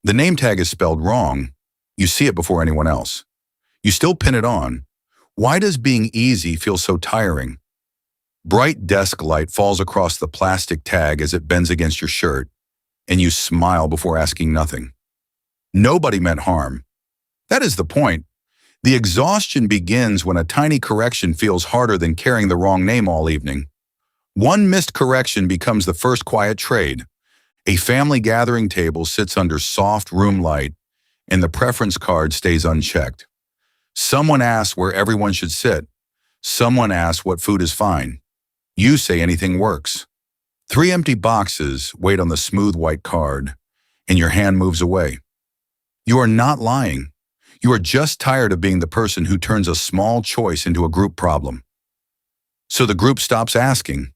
The name tag is spelled wrong. You see it before anyone else. You still pin it on. Why does being easy feel so tiring? Bright desk light falls across the plastic tag as it bends against your shirt, and you smile before asking nothing. Nobody meant harm. That is the point. The exhaustion begins when a tiny correction feels harder than carrying the wrong name all evening. One missed correction becomes the first quiet trade. A family gathering table sits under soft room light, and the preference card stays unchecked. Someone asks where everyone should sit. Someone asks what food is fine. You say anything works. 3 empty boxes wait on the smooth white card, and your hand moves away. You are not lying. You are just tired of being the person who turns a small choice into a group problem. So the group stops asking.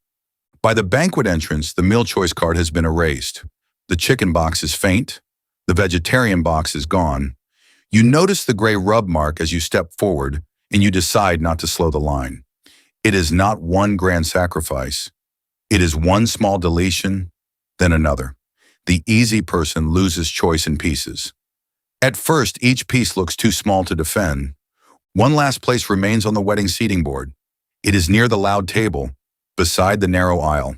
By the banquet entrance, the meal choice card has been erased. The chicken box is faint. The vegetarian box is gone. You notice the gray rub mark as you step forward, and you decide not to slow the line. It is not one grand sacrifice. It is one small deletion, then another. The easy person loses choice in pieces. At first, each piece looks too small to defend. One last place remains on the wedding seating board. It is near the loud table, beside the narrow aisle.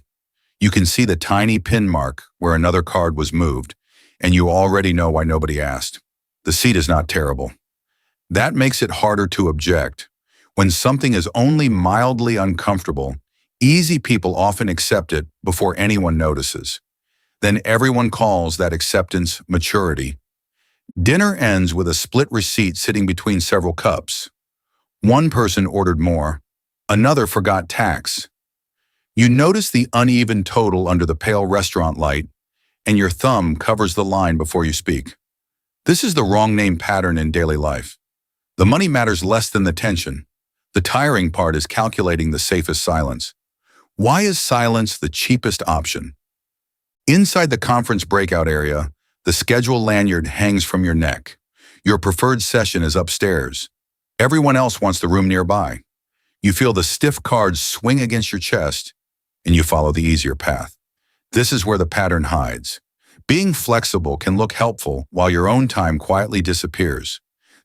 You can see the tiny pin mark where another card was moved, and you already know why nobody asked. The seat is not terrible. That makes it harder to object. When something is only mildly uncomfortable, easy people often accept it before anyone notices. Then everyone calls that acceptance maturity. Dinner ends with a split receipt sitting between several cups. One person ordered more. Another forgot tax. You notice the uneven total under the pale restaurant light, and your thumb covers the line before you speak. This is the wrong name pattern in daily life. The money matters less than the tension. The tiring part is calculating the safest silence. Why is silence the cheapest option? Inside the conference breakout area, the schedule lanyard hangs from your neck. Your preferred session is upstairs. Everyone else wants the room nearby. You feel the stiff cards swing against your chest, and you follow the easier path. This is where the pattern hides. Being flexible can look helpful while your own time quietly disappears.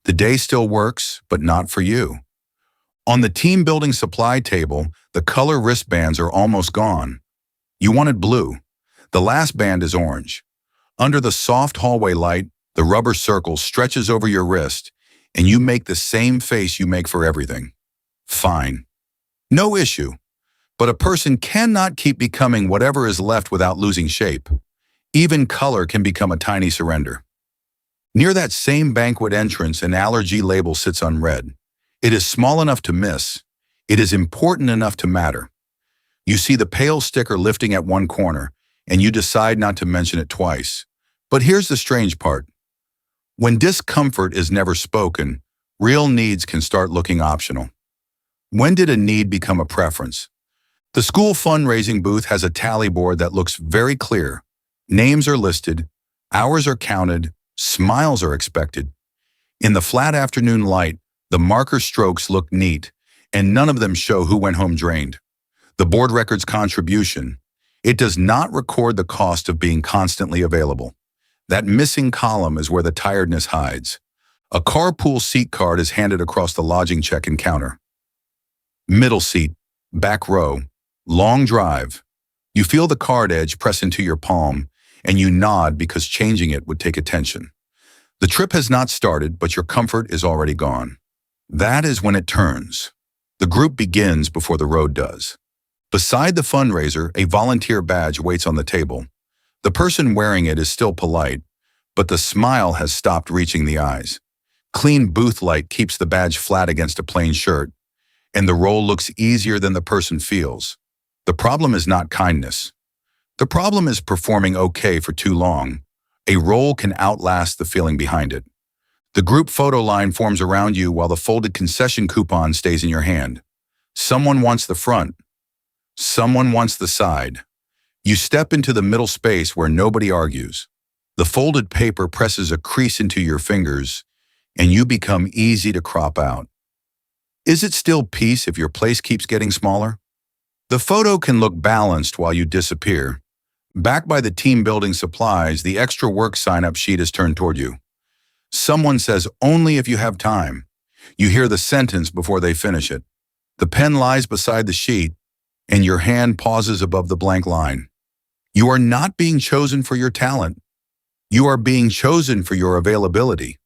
The day still works, but not for you. On the team building supply table, the color wristbands are almost gone. You wanted blue. The last band is orange. Under the soft hallway light, the rubber circle stretches over your wrist, and you make the same face you make for everything. Fine. No issue. But a person cannot keep becoming whatever is left without losing shape. Even color can become a tiny surrender. Near that same banquet entrance, an allergy label sits unread. It is small enough to miss. It is important enough to matter. You see the pale sticker lifting at one corner, and you decide not to mention it twice. But here's the strange part. When discomfort is never spoken, real needs can start looking optional. When did a need become a preference? The school fundraising booth has a tally board that looks very clear. Names are listed, hours are counted, smiles are expected. In the flat afternoon light, the marker strokes look neat, and none of them show who went home drained. The board records contribution. It does not record the cost of being constantly available. That missing column is where the tiredness hides. A carpool seat card is handed across the lodging check-in counter. Middle seat, back row, long drive. You feel the card edge press into your palm, and you nod because changing it would take attention. The trip has not started, but your comfort is already gone. That is when it turns. The group begins before the road does. Beside the fundraiser, a volunteer badge waits on the table. The person wearing it is still polite, but the smile has stopped reaching the eyes. Clean booth light keeps the badge flat against a plain shirt, and the role looks easier than the person feels. The problem is not kindness. The problem is performing okay for too long. A role can outlast the feeling behind it. The group photo line forms around you while the folded concession coupon stays in your hand. Someone wants the front. Someone wants the side. You step into the middle space where nobody argues. The folded paper presses a crease into your fingers, and you become easy to crop out. Is it still peace if your place keeps getting smaller? The photo can look balanced while you disappear. Back by the team building supplies, the extra work sign-up sheet is turned toward you. Someone says, "Only if you have time." You hear the sentence before they finish it. The pen lies beside the sheet, and your hand pauses above the blank line. You are not being chosen for your talent. You are being chosen for your availability.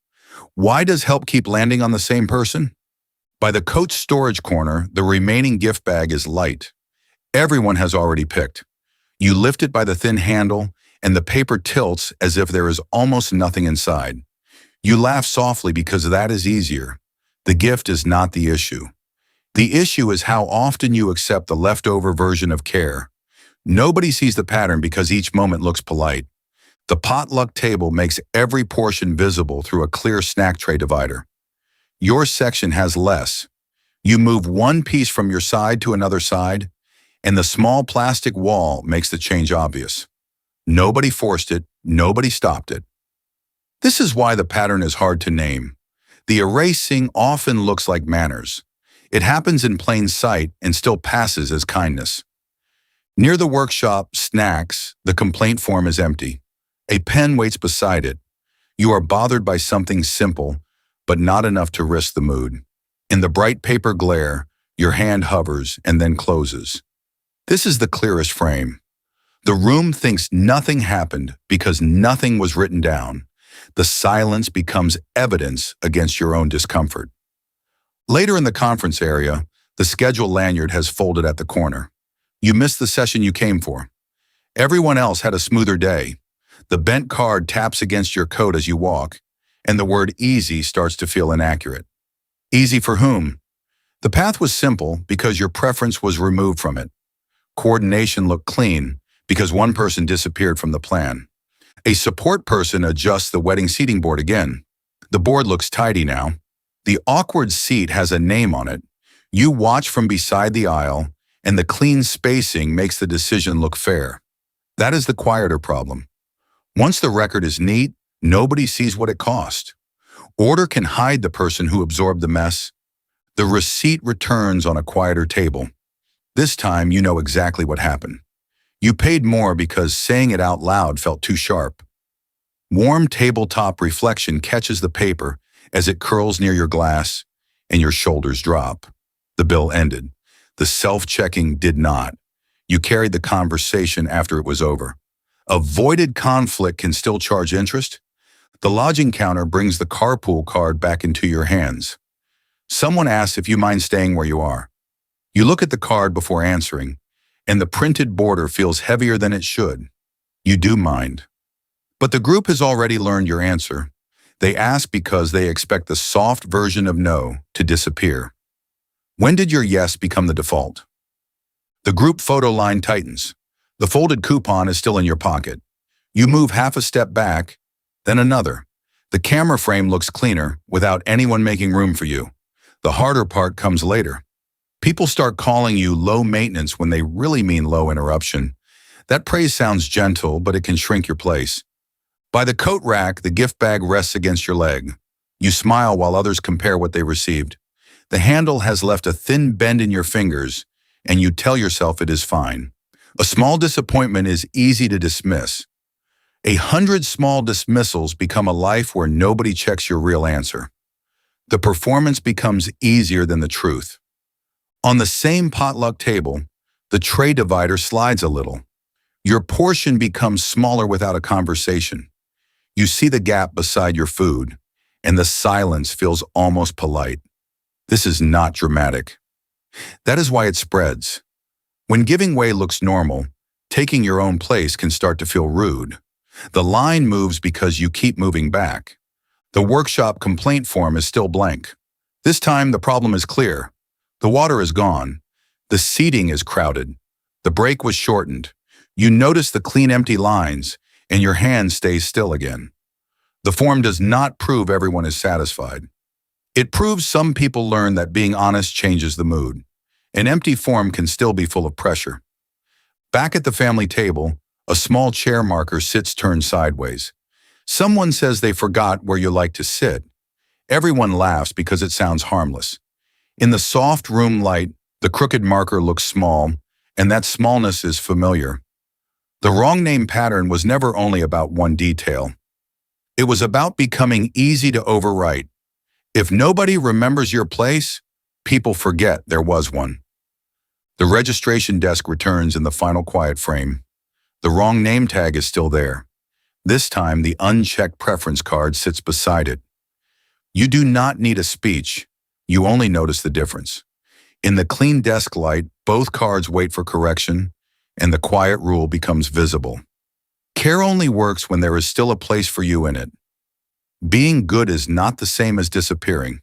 Why does help keep landing on the same person? By the coat's storage corner, the remaining gift bag is light. Everyone has already picked. You lift it by the thin handle, and the paper tilts as if there is almost nothing inside. You laugh softly because that is easier. The gift is not the issue. The issue is how often you accept the leftover version of care. Nobody sees the pattern because each moment looks polite. The potluck table makes every portion visible through a clear snack tray divider. Your section has less. You move one piece from your side to another side, and the small plastic wall makes the change obvious. Nobody forced it, nobody stopped it. This is why the pattern is hard to name. The erasing often looks like manners. It happens in plain sight and still passes as kindness. Near the workshop, snacks, the complaint form is empty. A pen waits beside it. You are bothered by something simple, but not enough to risk the mood. In the bright paper glare, your hand hovers and then closes. This is the clearest frame. The room thinks nothing happened because nothing was written down. The silence becomes evidence against your own discomfort. Later in the conference area, the schedule lanyard has folded at the corner. You missed the session you came for. Everyone else had a smoother day. The bent card taps against your coat as you walk, and the word easy starts to feel inaccurate. Easy for whom? The path was simple because your preference was removed from it. Coordination looked clean because one person disappeared from the plan. A support person adjusts the wedding seating board again. The board looks tidy now. The awkward seat has a name on it. You watch from beside the aisle, and the clean spacing makes the decision look fair. That is the quieter problem. Once the record is neat, nobody sees what it cost. Order can hide the person who absorbed the mess. The receipt returns on a quieter table. This time, you know exactly what happened. You paid more because saying it out loud felt too sharp. Warm tabletop reflection catches the paper as it curls near your glass, and your shoulders drop. The bill ended. The self-checking did not. You carried the conversation after it was over. Avoided conflict can still charge interest. The lodging counter brings the carpool card back into your hands. Someone asks if you mind staying where you are. You look at the card before answering, and the printed border feels heavier than it should. You do mind. But the group has already learned your answer. They ask because they expect the soft version of no to disappear. When did your yes become the default? The group photo line tightens. The folded coupon is still in your pocket. You move half a step back, then another. The camera frame looks cleaner without anyone making room for you. The harder part comes later. People start calling you low maintenance when they really mean low interruption. That praise sounds gentle, but it can shrink your place. By the coat rack, the gift bag rests against your leg. You smile while others compare what they received. The handle has left a thin bend in your fingers, and you tell yourself it is fine. A small disappointment is easy to dismiss. 100 small dismissals become a life where nobody checks your real answer. The performance becomes easier than the truth. On the same potluck table, the tray divider slides a little. Your portion becomes smaller without a conversation. You see the gap beside your food, and the silence feels almost polite. This is not dramatic. That is why it spreads. When giving way looks normal, taking your own place can start to feel rude. The line moves because you keep moving back. The workshop complaint form is still blank. This time the problem is clear. The water is gone. The seating is crowded. The break was shortened. You notice the clean empty lines, and your hand stays still again. The form does not prove everyone is satisfied. It proves some people learn that being honest changes the mood. An empty form can still be full of pressure. Back at the family table, a small chair marker sits turned sideways. Someone says they forgot where you like to sit. Everyone laughs because it sounds harmless. In the soft room light, the crooked marker looks small, and that smallness is familiar. The wrong name pattern was never only about one detail. It was about becoming easy to overwrite. If nobody remembers your place, people forget there was one. The registration desk returns in the final quiet frame. The wrong name tag is still there. This time, the unchecked preference card sits beside it. You do not need a speech. You only notice the difference. In the clean desk light, both cards wait for correction, and the quiet rule becomes visible. Care only works when there is still a place for you in it. Being good is not the same as disappearing.